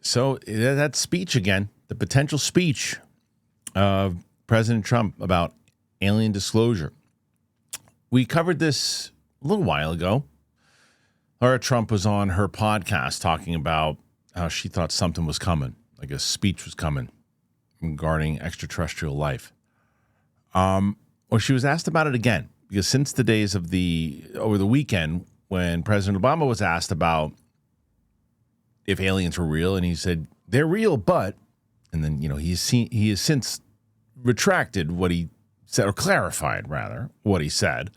So that speech again, the potential speech of President Trump about alien disclosure. We covered this a little while ago. Lara Trump was on her podcast talking about how she thought something was coming, like a speech was coming regarding extraterrestrial life. Well, she was asked about it again, because since the days of over the weekend when President Obama was asked about if aliens were real, and he said, they're real, but, and then, he has since retracted what he said, or clarified, rather, what he said.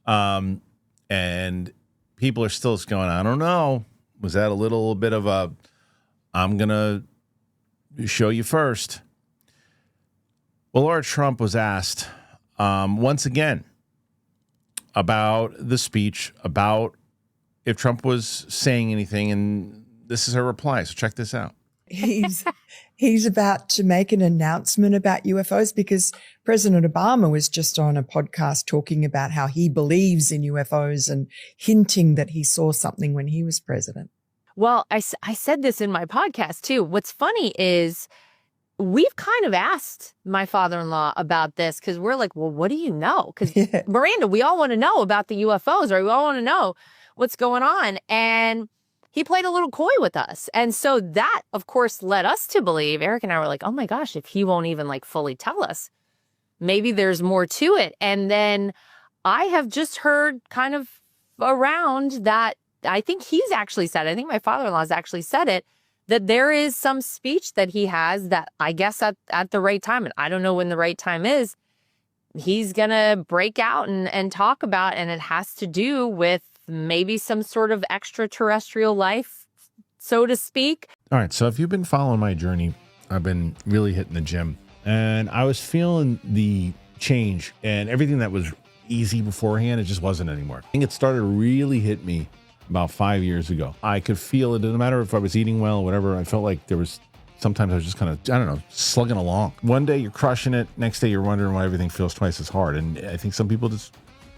And people are still going, I don't know. Was that a little bit of a, I'm going to show you first? Well, Lara Trump was asked once again about the speech, about if Trump was saying anything, and this is her reply. So check this out. He's about to make an announcement about UFOs because President Obama was just on a podcast talking about how he believes in UFOs and hinting that he saw something when he was president. Well, I said this in my podcast too. What's funny is we've kind of asked my father-in-law about this because we're like, well, what do you know? Because Miranda, we all want to know about the UFOs, or we all want to know what's going on. And he played a little coy with us. And so that, of course, led us to believe, Eric and I were like, oh my gosh, if he won't even fully tell us, maybe there's more to it. And then I have just heard kind of around that, I think he's actually said, I think my father-in-law's actually said it, that there is some speech that he has that I guess at the right time, and I don't know when the right time is, he's going to break out and talk about, and it has to do with maybe some sort of extraterrestrial life, so to speak. All right. So if you've been following my journey, I've been really hitting the gym, and I was feeling the change, and everything that was easy beforehand, it just wasn't anymore. I think it started to really hit me about 5 years ago. I could feel it. No matter if I was eating well or whatever, I felt like there was, sometimes I was just kind of, I don't know, slugging along. One day you're crushing it. Next day you're wondering why everything feels twice as hard. And I think some people just,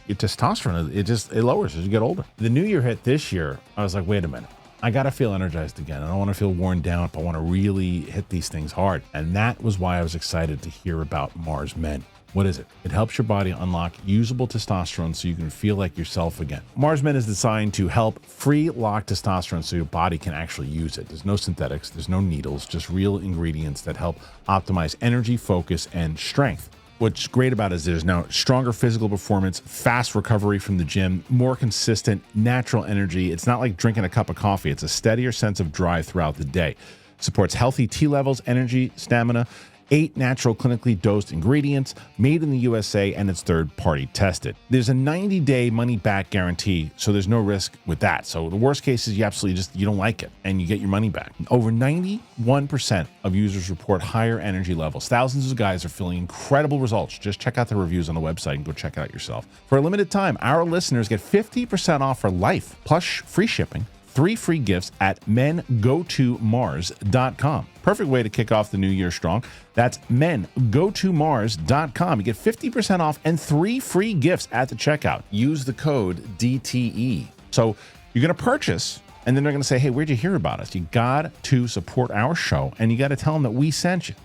your testosterone, it lowers as you get older. The new year hit this year. I was like, wait a minute. I got to feel energized again. I don't want to feel worn down. I want to really hit these things hard. And that was why I was excited to hear about Mars Men. What is it? It helps your body unlock usable testosterone so you can feel like yourself again. Mars Men is designed to help free lock testosterone so your body can actually use it. There's no synthetics, there's no needles, just real ingredients that help optimize energy, focus, and strength. What's great about it is there's now stronger physical performance, fast recovery from the gym, more consistent, natural energy. It's not like drinking a cup of coffee. It's a steadier sense of drive throughout the day. Supports healthy T levels, energy, stamina. 8 natural clinically dosed ingredients, made in the USA, and it's third-party tested. There's a 90-day money-back guarantee, so there's no risk with that. So the worst case is you don't like it, and you get your money back. Over 91% of users report higher energy levels. Thousands of guys are feeling incredible results. Just check out the reviews on the website and go check it out yourself. For a limited time, our listeners get 50% off for life, plus free shipping, 3 free gifts at mengotomars.com. Perfect way to kick off the new year strong. That's mengotomars.com. You get 50% off and 3 free gifts at the checkout. Use the code DTE. So you're going to purchase, and then they're going to say, hey, where'd you hear about us? You got to support our show, and you got to tell them that we sent you.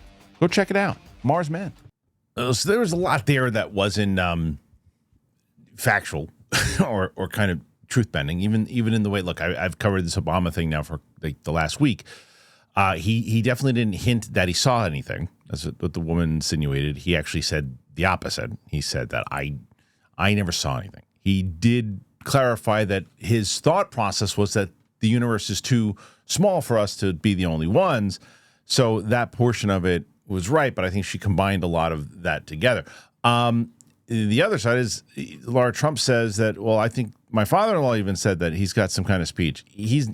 Go check it out. Mars Men. So there was a lot there that wasn't factual or kind of truth bending, even in the way. Look, I've covered this Obama thing now for the last week. He definitely didn't hint that he saw anything. That's what the woman insinuated. He actually said the opposite. He said that I never saw anything. He did clarify that his thought process was that the universe is too small for us to be the only ones. So that portion of it was right, but I think she combined a lot of that together. The other side is Lara Trump says that, well, I think my father-in-law even said that he's got some kind of speech. He's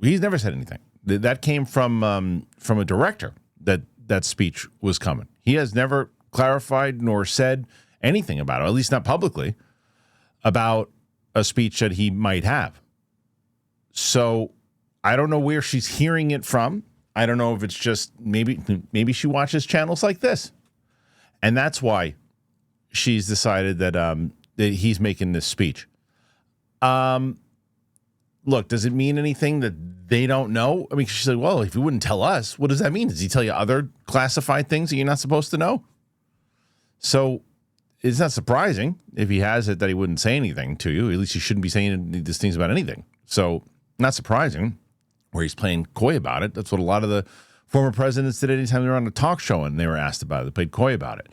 never said anything. That came from a director that speech was coming. He has never clarified nor said anything about it, at least not publicly, about a speech that he might have. So I don't know where she's hearing it from. I don't know if it's just maybe she watches channels like this, and that's why she's decided that he's making this speech. look, does it mean anything that they don't know? I mean, she said, well, if he wouldn't tell us, what does that mean? Does he tell you other classified things that you're not supposed to know? So it's not surprising if he has it that he wouldn't say anything to you. At least he shouldn't be saying these things about anything. So not surprising where he's playing coy about it. That's what a lot of the former presidents did anytime they were on a talk show and they were asked about it. They played coy about it.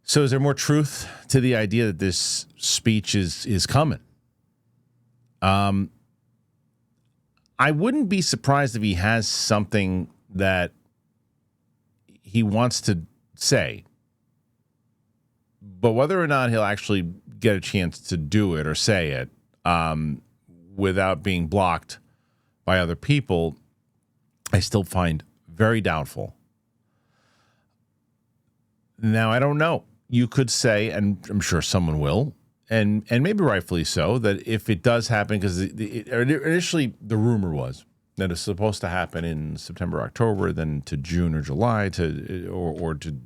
So is there more truth to the idea that this speech is coming? I wouldn't be surprised if he has something that he wants to say. But whether or not he'll actually get a chance to do it or say it without being blocked by other people, I still find very doubtful. Now, I don't know. You could say, and I'm sure someone will, and maybe rightfully so, that if it does happen, because initially the rumor was that it's supposed to happen in September, October, then to June or July, or to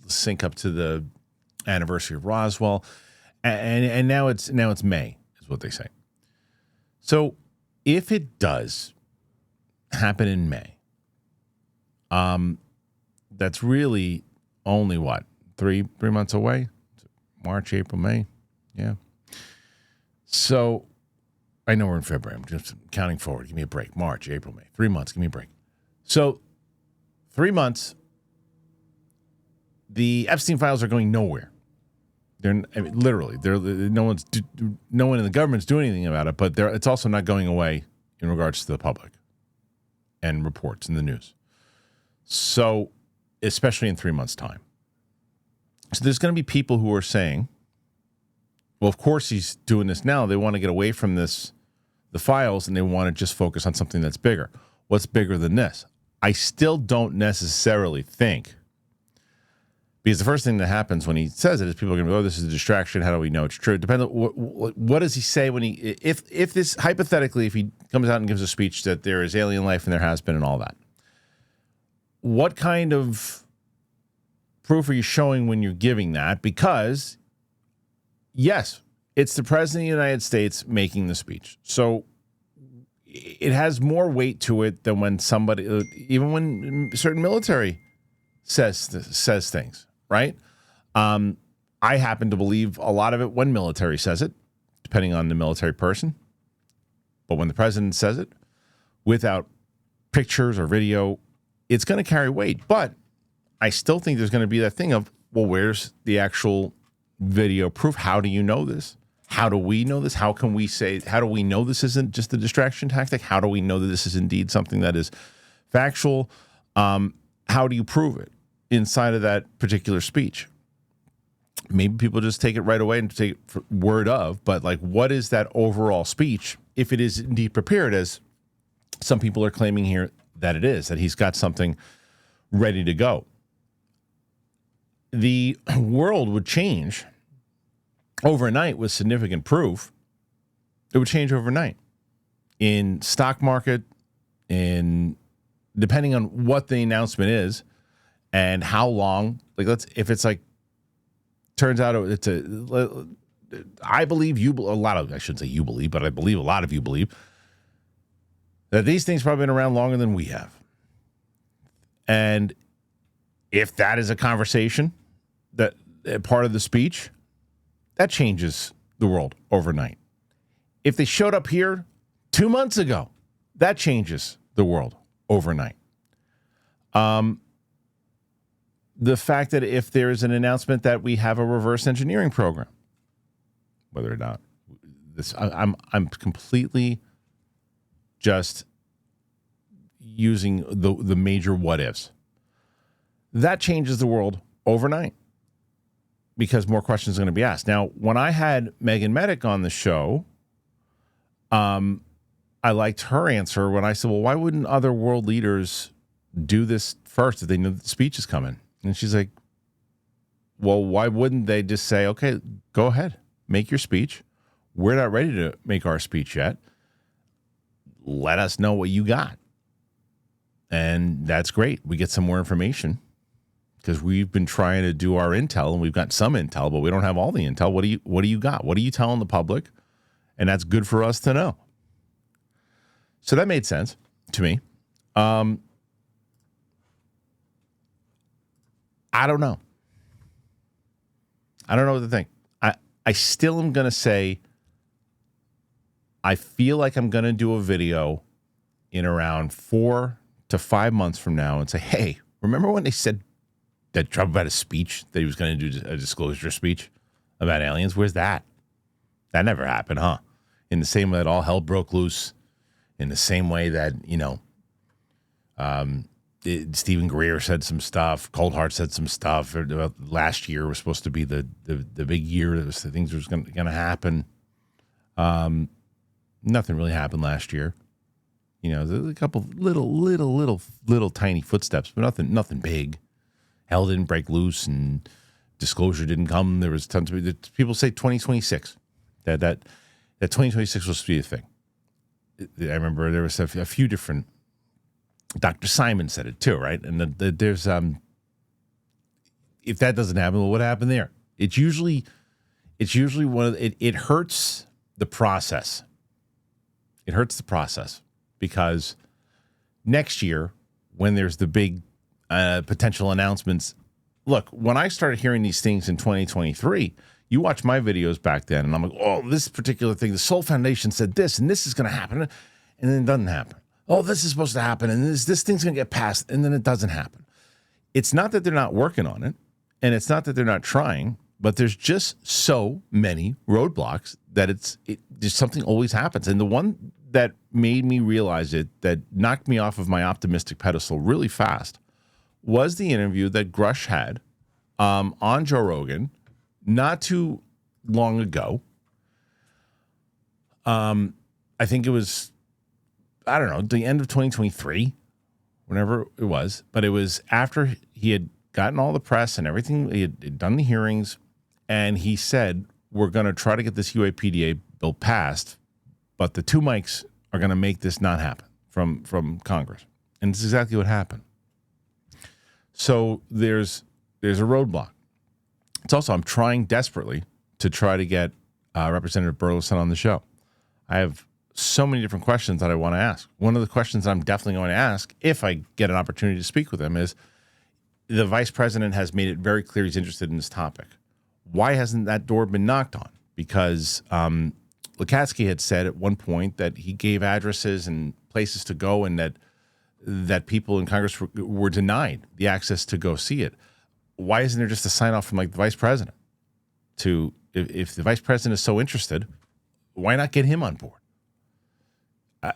sync up to the anniversary of Roswell, and now it's May, is what they say. So if it does happen in May, that's really only what, three months away? March, April, May. Yeah. So I know we're in February. I'm just counting forward. Give me a break. March, April, May. 3 months. Give me a break. So 3 months, the Epstein files are going nowhere. Literally, no one in the government's doing anything about it, but it's also not going away in regards to the public and reports in the news. So, especially in 3 months' time. So there's going to be people who are saying, well, of course he's doing this now. They want to get away from the files, and they want to just focus on something that's bigger. What's bigger than this? I still don't necessarily think, because the first thing that happens when he says it is people are going to go, oh, this is a distraction. How do we know it's true? It depends on what does he say when if this, hypothetically, if he comes out and gives a speech that there is alien life and there has been and all that, what kind of proof are you showing when you're giving that? Because, yes, it's the president of the United States making the speech. So it has more weight to it than when somebody, even when certain military says things, right? I happen to believe a lot of it when military says it, depending on the military person. But when the president says it, without pictures or video, it's going to carry weight. But I still think there's going to be that thing of, well, where's the actual video proof? How do you know this? How do we know this? How do we know this isn't just a distraction tactic? How do we know that this is indeed something that is factual? How do you prove it inside of that particular speech? Maybe people just take it right away and take it for word of, but like, what is that overall speech? If it is indeed prepared, as some people are claiming here that it is, that he's got something ready to go. The world would change overnight with significant proof. It would change overnight in stock market, depending on what the announcement is and how long. Like, turns out it's I believe I shouldn't say you believe, but I believe a lot of you believe that these things probably been around longer than we have. And if that is a conversation, that part of the speech, that changes the world overnight. If they showed up here 2 months ago, that changes the world overnight. The fact that if there is an announcement that we have a reverse engineering program, whether or not this, I'm completely just using the major what ifs. That changes the world overnight because more questions are going to be asked. Now, when I had Megan Medic on the show, I liked her answer when I said, well, why wouldn't other world leaders do this first if they knew the speech is coming? And she's like, well, why wouldn't they just say, okay, go ahead, make your speech. We're not ready to make our speech yet. Let us know what you got. And that's great. We get some more information because we've been trying to do our intel and we've got some intel, but we don't have all the intel. What do you got? What are you telling the public? And that's good for us to know. So that made sense to me. I don't know. I don't know what to think. I still am going to say I feel like I'm going to do a video in around 4 to 5 months from now and say, hey, remember when they said that Trump had a speech, that he was going to do a disclosure speech about aliens? Where's that? That never happened, huh? In the same way that all hell broke loose, in the same way that, Stephen Greer said some stuff, Coldheart said some stuff. Last year was supposed to be the big year that the things was going to happen. Nothing really happened last year. There's a couple little tiny footsteps, but nothing big. Hell didn't break loose and disclosure didn't come. There was tons of people say 2026 that 2026 was supposed to be a thing. I remember there was a few different. Dr. Simon said it too, right? And there's if that doesn't happen, well, what happened there? It's usually it hurts the process. It hurts the process because next year when there's the big potential announcements, look, when I started hearing these things in 2023, you watch my videos back then, and I'm like, oh, this particular thing, the Soul Foundation said this, and this is going to happen, and then it doesn't happen. Oh, this is supposed to happen, and this thing's going to get passed, and then it doesn't happen. It's not that they're not working on it, and it's not that they're not trying, but there's just so many roadblocks that just something always happens. And the one that made me realize it, that knocked me off of my optimistic pedestal really fast, was the interview that Grush had on Joe Rogan not too long ago. I think it was, I don't know, the end of 2023, whenever it was. But it was after he had gotten all the press and everything. He had done the hearings. And he said, we're going to try to get this UAPDA bill passed. But the two mics are going to make this not happen from Congress. And it's exactly what happened. So there's a roadblock. It's also, I'm trying desperately to try to get Representative Burleson on the show. I have so many different questions that I want to ask. One of the questions I'm definitely going to ask, if I get an opportunity to speak with him, is the vice president has made it very clear he's interested in this topic. Why hasn't that door been knocked on? Because Lukatsky had said at one point that he gave addresses and places to go, and that people in Congress were denied the access to go see it. Why isn't there just a sign off from the vice president to, if the vice president is so interested, why not get him on board?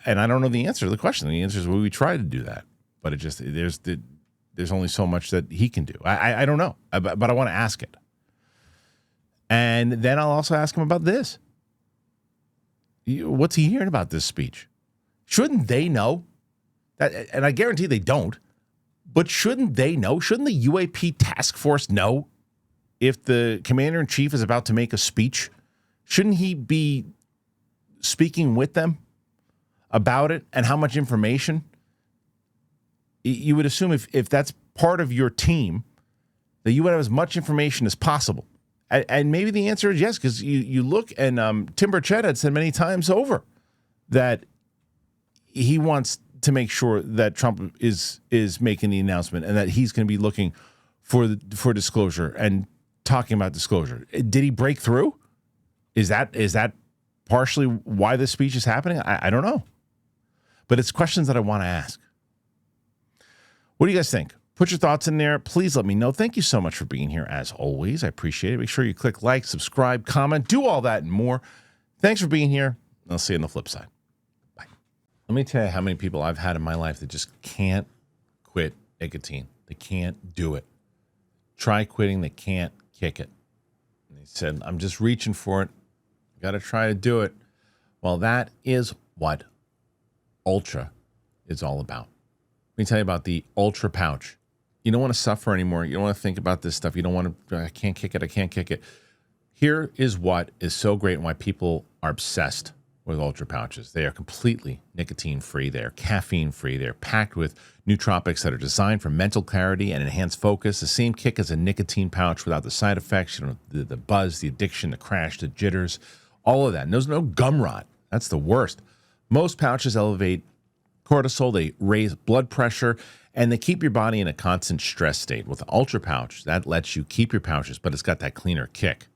And I don't know the answer to the question. The answer is, well, we try to do that, but it just, there's only so much that he can do. I don't know, but I want to ask it. And then I'll also ask him about this. What's he hearing about this speech? Shouldn't they know? And I guarantee they don't. But shouldn't they know? Shouldn't the UAP task force know if the commander-in-chief is about to make a speech? Shouldn't he be speaking with them about it and how much information? You would assume if that's part of your team, that you would have as much information as possible. And maybe the answer is yes, because you look, and Tim Burchett had said many times over that he wants to make sure that Trump is making the announcement and that he's going to be looking for disclosure and talking about disclosure. Did he break through? Is that partially why this speech is happening? I don't know. But it's questions that I want to ask. What do you guys think? Put your thoughts in there. Please let me know. Thank you so much for being here, as always. I appreciate it. Make sure you click like, subscribe, comment, do all that and more. Thanks for being here. I'll see you on the flip side. Bye. Let me tell you how many people I've had in my life that just can't quit nicotine. They can't do it. Try quitting. They can't kick it. And they said, I'm just reaching for it. Got to try to do it. Well, that is what Ultra is all about. Let me tell you about the Ultra pouch. You don't want to suffer anymore. You don't want to think about this stuff. You don't want to, I can't kick it. I can't kick it. Here is what is so great and why people are obsessed with Ultra pouches. They are completely nicotine-free. They are caffeine-free. They're packed with nootropics that are designed for mental clarity and enhanced focus. The same kick as a nicotine pouch without the side effects, the buzz, the addiction, the crash, the jitters. all of that. And there's no gum rot. That's the worst. Most pouches elevate cortisol, they raise blood pressure, and they keep your body in a constant stress state. With the Ultra pouch, that lets you keep your pouches, but it's got that cleaner kick.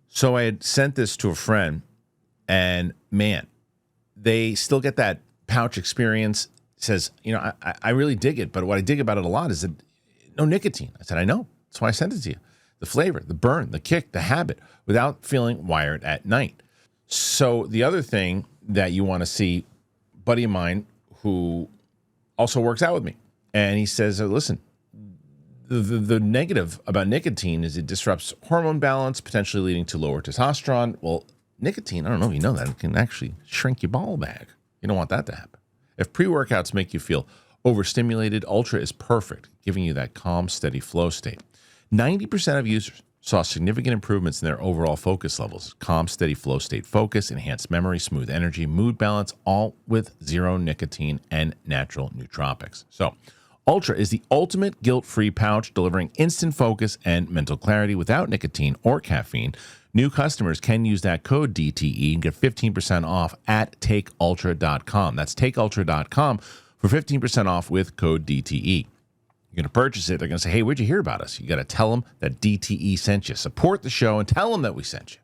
So I had sent this to a friend, and man, they still get that pouch experience. Says, I really dig it, but what I dig about it a lot is that no nicotine. I said, I know. That's why I sent it to you. The flavor, the burn, the kick, the habit, without feeling wired at night. So the other thing that you want to see, a buddy of mine who also works out with me, and he says, listen, the negative about nicotine is it disrupts hormone balance, potentially leading to lower testosterone. Well, nicotine, I don't know if you know that, it can actually shrink your ball bag. You don't want that to happen. If pre-workouts make you feel overstimulated, Ultra is perfect, giving you that calm, steady flow state. 90% of users saw significant improvements in their overall focus levels. Calm, steady flow state focus, enhanced memory, smooth energy, mood balance, all with zero nicotine and natural nootropics. So, Ultra is the ultimate guilt-free pouch, delivering instant focus and mental clarity without nicotine or caffeine. New customers can use that code DTE and get 15% off at takeultra.com. That's takeultra.com for 15% off with code DTE. You're going to purchase it. They're going to say, hey, where'd you hear about us? You got to tell them that DTE sent you. Support the show and tell them that we sent you.